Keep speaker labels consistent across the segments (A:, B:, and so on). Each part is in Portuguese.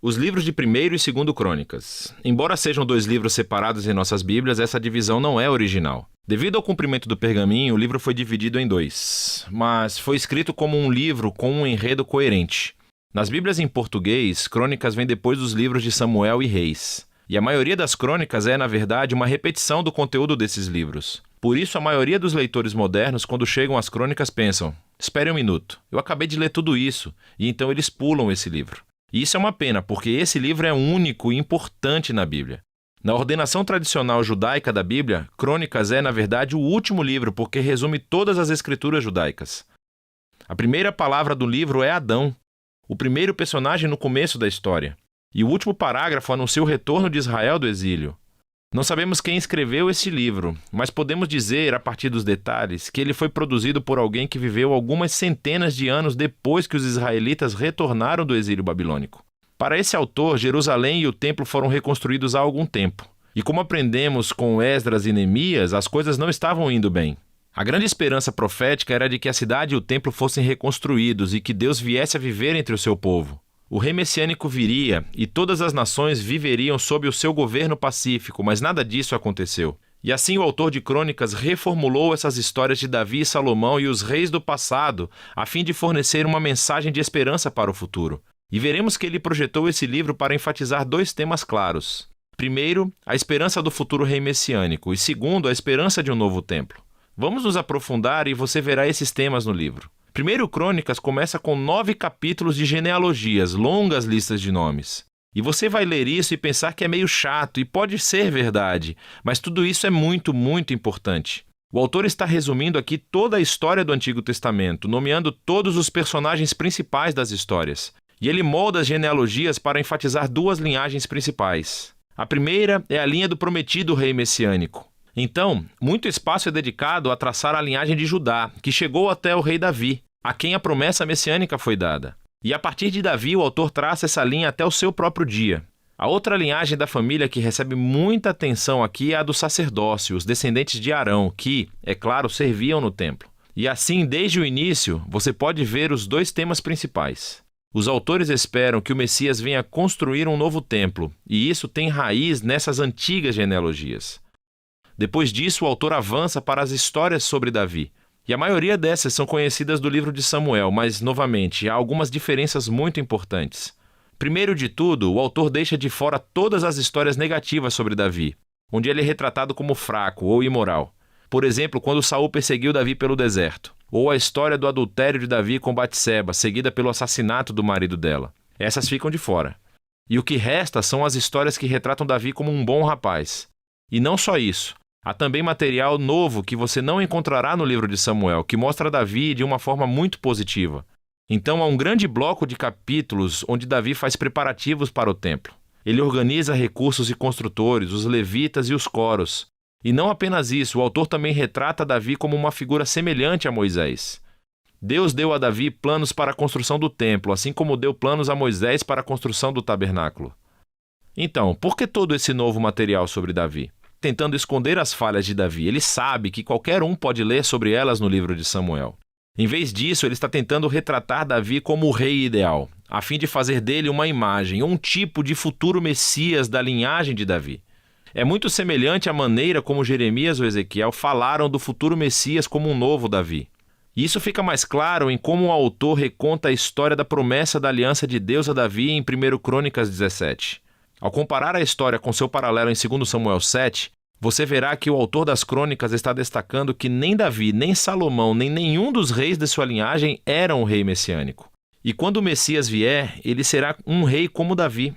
A: Os livros de 1º e 2º Crônicas. Embora sejam 2 livros separados em nossas Bíblias, essa divisão não é original. Devido ao cumprimento do pergaminho, o livro foi dividido em 2, mas foi escrito como um livro com um enredo coerente. Nas Bíblias em português, Crônicas vem depois dos livros de Samuel e Reis. E a maioria das crônicas é, na verdade, uma repetição do conteúdo desses livros. Por isso, a maioria dos leitores modernos, quando chegam às crônicas, pensam: espere um minuto, eu acabei de ler tudo isso, e então eles pulam esse livro. E isso é uma pena, porque esse livro é único e importante na Bíblia. Na ordenação tradicional judaica da Bíblia, Crônicas é, na verdade, o último livro, porque resume todas as escrituras judaicas. A primeira palavra do livro é Adão, o primeiro personagem no começo da história. E o último parágrafo anuncia o retorno de Israel do exílio. Não sabemos quem escreveu esse livro, mas podemos dizer, a partir dos detalhes, que ele foi produzido por alguém que viveu algumas centenas de anos depois que os israelitas retornaram do exílio babilônico. Para esse autor, Jerusalém e o templo foram reconstruídos há algum tempo. E como aprendemos com Esdras e Neemias, as coisas não estavam indo bem. A grande esperança profética era de que a cidade e o templo fossem reconstruídos e que Deus viesse a viver entre o seu povo. O rei messiânico viria e todas as nações viveriam sob o seu governo pacífico, mas nada disso aconteceu. E assim o autor de Crônicas reformulou essas histórias de Davi e Salomão e os reis do passado, a fim de fornecer uma mensagem de esperança para o futuro. E veremos que ele projetou esse livro para enfatizar 2 temas claros. Primeiro, a esperança do futuro rei messiânico, e segundo, a esperança de um novo templo. Vamos nos aprofundar e você verá esses temas no livro. Primeiro Crônicas começa com 9 capítulos de genealogias, longas listas de nomes. E você vai ler isso e pensar que é meio chato, e pode ser verdade, mas tudo isso é muito, muito importante. O autor está resumindo aqui toda a história do Antigo Testamento, nomeando todos os personagens principais das histórias. E ele molda as genealogias para enfatizar 2 linhagens principais. A primeira é a linha do prometido rei messiânico. Então, muito espaço é dedicado a traçar a linhagem de Judá, que chegou até o rei Davi, a quem a promessa messiânica foi dada. E a partir de Davi, o autor traça essa linha até o seu próprio dia. A outra linhagem da família que recebe muita atenção aqui é a do sacerdócio, os descendentes de Arão, que, é claro, serviam no templo. E assim, desde o início, você pode ver os 2 temas principais. Os autores esperam que o Messias venha construir um novo templo, e isso tem raiz nessas antigas genealogias. Depois disso, o autor avança para as histórias sobre Davi. E a maioria dessas são conhecidas do livro de Samuel, mas, novamente, há algumas diferenças muito importantes. Primeiro de tudo, o autor deixa de fora todas as histórias negativas sobre Davi, onde ele é retratado como fraco ou imoral. Por exemplo, quando Saul perseguiu Davi pelo deserto, ou a história do adultério de Davi com Batseba, seguida pelo assassinato do marido dela. Essas ficam de fora. E o que resta são as histórias que retratam Davi como um bom rapaz. E não só isso. Há também material novo que você não encontrará no livro de Samuel, que mostra Davi de uma forma muito positiva. Então há um grande bloco de capítulos onde Davi faz preparativos para o templo. Ele organiza recursos e construtores, os levitas e os coros. E não apenas isso, o autor também retrata Davi como uma figura semelhante a Moisés. Deus deu a Davi planos para a construção do templo, assim como deu planos a Moisés para a construção do tabernáculo. Então, por que todo esse novo material sobre Davi? Tentando esconder as falhas de Davi, ele sabe que qualquer um pode ler sobre elas no livro de Samuel. Em vez disso, ele está tentando retratar Davi como o rei ideal, a fim de fazer dele uma imagem, um tipo de futuro Messias da linhagem de Davi. É muito semelhante à maneira como Jeremias ou Ezequiel falaram do futuro Messias como um novo Davi. E isso fica mais claro em como o autor reconta a história da promessa da aliança de Deus a Davi em 1 Crônicas 17. Ao comparar a história com seu paralelo em 2 Samuel 7, você verá que o autor das crônicas está destacando que nem Davi, nem Salomão, nem nenhum dos reis de sua linhagem eram o rei messiânico. E quando o Messias vier, ele será um rei como Davi.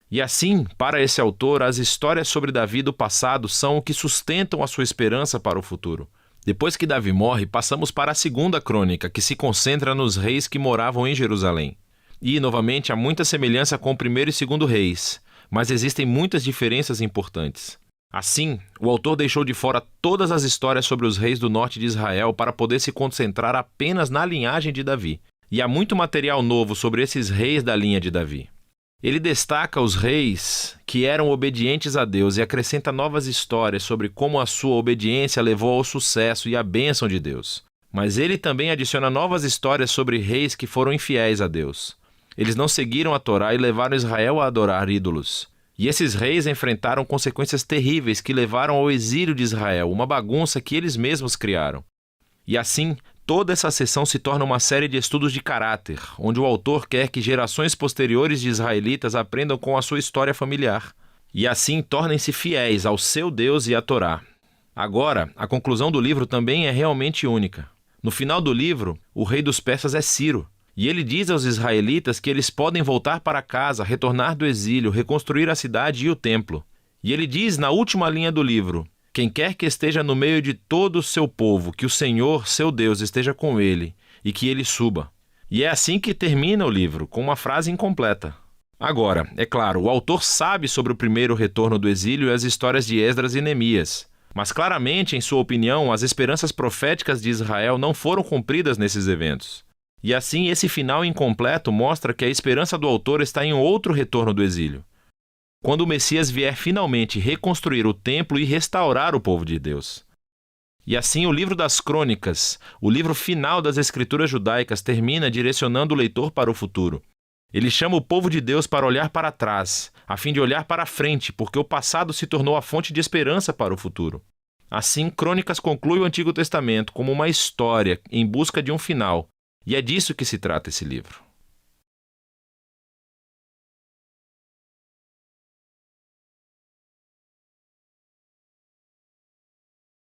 A: E assim, para esse autor, as histórias sobre Davi do passado são o que sustentam a sua esperança para o futuro. Depois que Davi morre, passamos para a 2ª crônica, que se concentra nos reis que moravam em Jerusalém. E, novamente, há muita semelhança com o 1º e 2º reis, mas existem muitas diferenças importantes. Assim, o autor deixou de fora todas as histórias sobre os reis do norte de Israel para poder se concentrar apenas na linhagem de Davi. E há muito material novo sobre esses reis da linha de Davi. Ele destaca os reis que eram obedientes a Deus e acrescenta novas histórias sobre como a sua obediência levou ao sucesso e à bênção de Deus. Mas ele também adiciona novas histórias sobre reis que foram infiéis a Deus. Eles não seguiram a Torá e levaram Israel a adorar ídolos. E esses reis enfrentaram consequências terríveis que levaram ao exílio de Israel, uma bagunça que eles mesmos criaram. E assim, toda essa sessão se torna uma série de estudos de caráter, onde o autor quer que gerações posteriores de israelitas aprendam com a sua história familiar. E assim tornem-se fiéis ao seu Deus e à Torá. Agora, a conclusão do livro também é realmente única. No final do livro, o rei dos persas é Ciro. E ele diz aos israelitas que eles podem voltar para casa, retornar do exílio, reconstruir a cidade e o templo. E ele diz na última linha do livro: quem quer que esteja no meio de todo o seu povo, que o Senhor, seu Deus, esteja com ele e que ele suba. E é assim que termina o livro, com uma frase incompleta. Agora, é claro, o autor sabe sobre o primeiro retorno do exílio e as histórias de Esdras e Neemias. Mas claramente, em sua opinião, as esperanças proféticas de Israel não foram cumpridas nesses eventos. E assim, esse final incompleto mostra que a esperança do autor está em outro retorno do exílio. Quando o Messias vier finalmente reconstruir o templo e restaurar o povo de Deus. E assim, o livro das Crônicas, o livro final das Escrituras judaicas, termina direcionando o leitor para o futuro. Ele chama o povo de Deus para olhar para trás, a fim de olhar para frente, porque o passado se tornou a fonte de esperança para o futuro. Assim, Crônicas conclui o Antigo Testamento como uma história em busca de um final. E é disso que se trata esse livro.